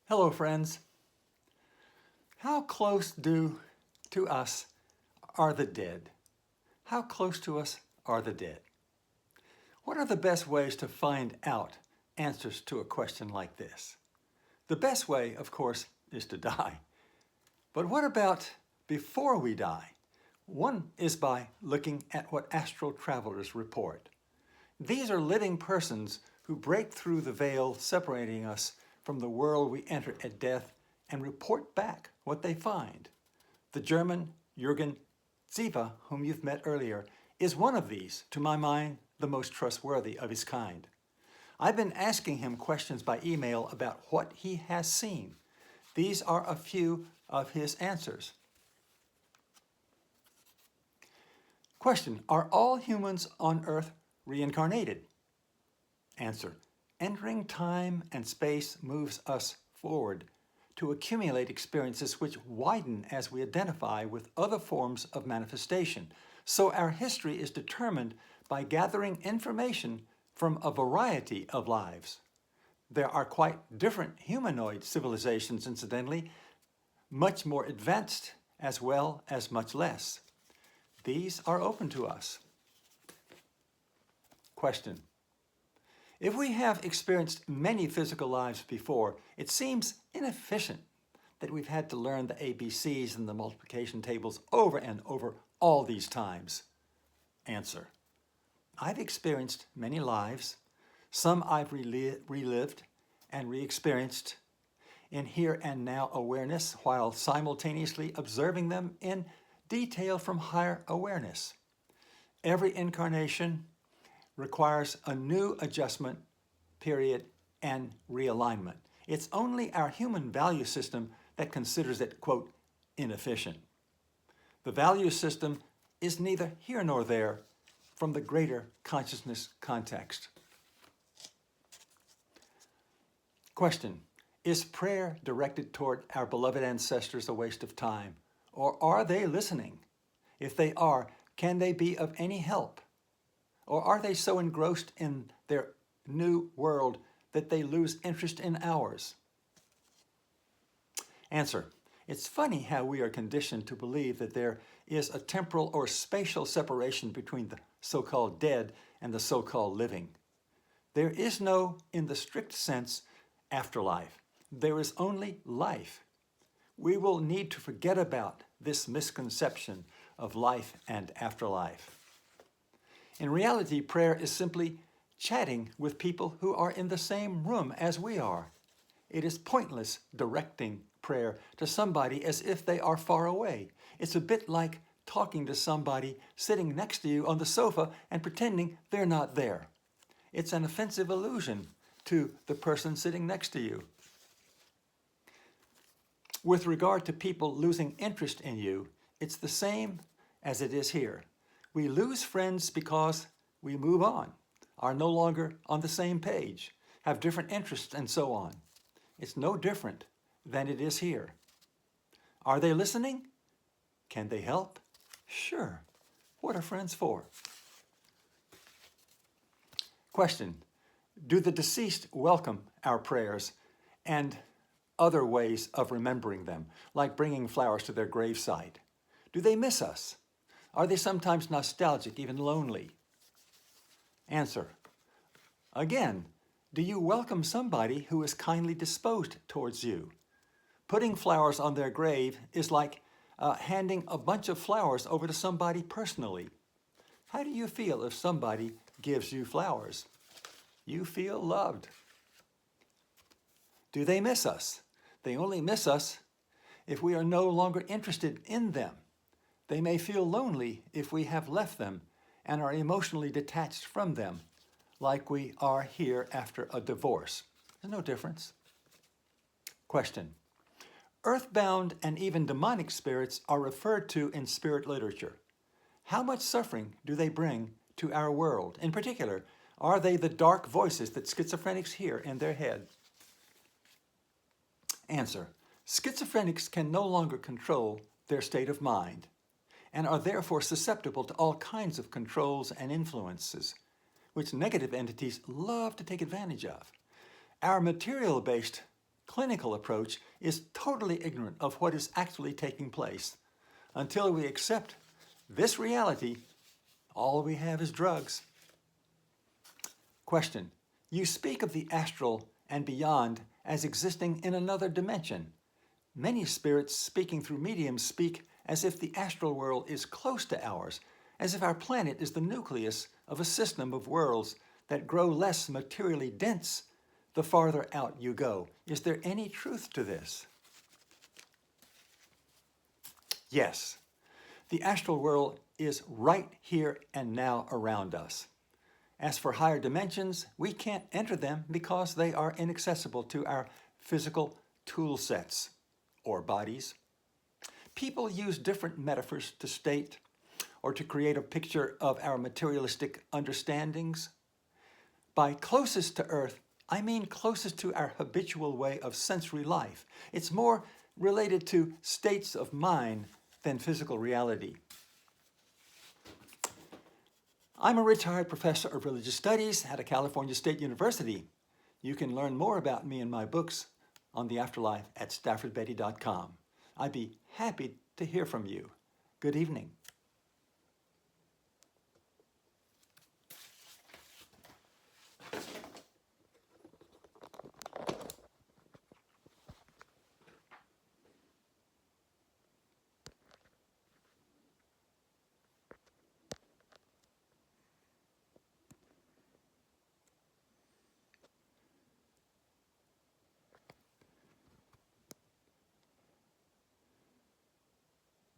Hello, friends. How close to us are the dead? How close to us are the dead? What are the best ways to find out answers to a question like this? The best way, of course, is to die. But what about before we die? One is by looking at what astral travelers report. These are living persons who break through the veil separating us from the world we enter at death and report back what they find. The German Jürgen Ziva, whom you've met earlier, is one of these, to my mind, the most trustworthy of his kind. I've been asking him questions by email about what he has seen. These are a few of his answers. Question: are all humans on Earth reincarnated? Answer: entering time and space moves us forward to accumulate experiences which widen as we identify with other forms of manifestation. So our history is determined by gathering information from a variety of lives. There are quite different humanoid civilizations, incidentally, much more advanced as well as much less. These are open to us. Question: if we have experienced many physical lives before, it seems inefficient that we've had to learn the ABCs and the multiplication tables over and over all these times. Answer: I've experienced many lives. Some I've relived and re-experienced in here and now awareness while simultaneously observing them in detail from higher awareness. Every incarnation requires a new adjustment period and realignment. It's only our human value system that considers it, quote, inefficient. The value system is neither here nor there from the greater consciousness context. Question: is prayer directed toward our beloved ancestors a waste of time? Or are they listening? If they are, can they be of any help? Or are they so engrossed in their new world that they lose interest in ours? Answer: it's funny how we are conditioned to believe that there is a temporal or spatial separation between the so-called dead and the so-called living. There is no, in the strict sense, afterlife. There is only life. We will need to forget about this misconception of life and afterlife. In reality, prayer is simply chatting with people who are in the same room as we are. It is pointless directing prayer to somebody as if they are far away. It's a bit like talking to somebody sitting next to you on the sofa and pretending they're not there. It's an offensive illusion to the person sitting next to you. With regard to people losing interest in you, it's the same as it is here. We lose friends because we move on, are no longer on the same page, have different interests, and so on. It's no different than it is here. Are they listening? Can they help? Sure. What are friends for? Question: do the deceased welcome our prayers and other ways of remembering them, like bringing flowers to their gravesite? Do they miss us? Are they sometimes nostalgic, even lonely? Answer: again, do you welcome somebody who is kindly disposed towards you? Putting flowers on their grave is like handing a bunch of flowers over to somebody personally. How do you feel if somebody gives you flowers? You feel loved. Do they miss us? They only miss us if we are no longer interested in them. They may feel lonely if we have left them and are emotionally detached from them, like we are here after a divorce. There's no difference. Question: earthbound and even demonic spirits are referred to in spirit literature. How much suffering do they bring to our world? In particular, are they the dark voices that schizophrenics hear in their head? Answer: schizophrenics can no longer control their state of mind and are therefore susceptible to all kinds of controls and influences, which negative entities love to take advantage of. Our material-based clinical approach is totally ignorant of what is actually taking place. Until we accept this reality, all we have is drugs. Question: you speak of the astral and beyond as existing in another dimension. Many spirits speaking through mediums speak as if the astral world is close to ours, as if our planet is the nucleus of a system of worlds that grow less materially dense the farther out you go. Is there any truth to this? Yes. The astral world is right here and now around us. As for higher dimensions, we can't enter them because they are inaccessible to our physical tool sets or bodies. People use different metaphors to state or to create a picture of our materialistic understandings. By closest to Earth, I mean closest to our habitual way of sensory life. It's more related to states of mind than physical reality. I'm a retired professor of religious studies at a California State University. You can learn more about me and my books on the afterlife at staffordbetty.com. I'd be happy to hear from you. Good evening.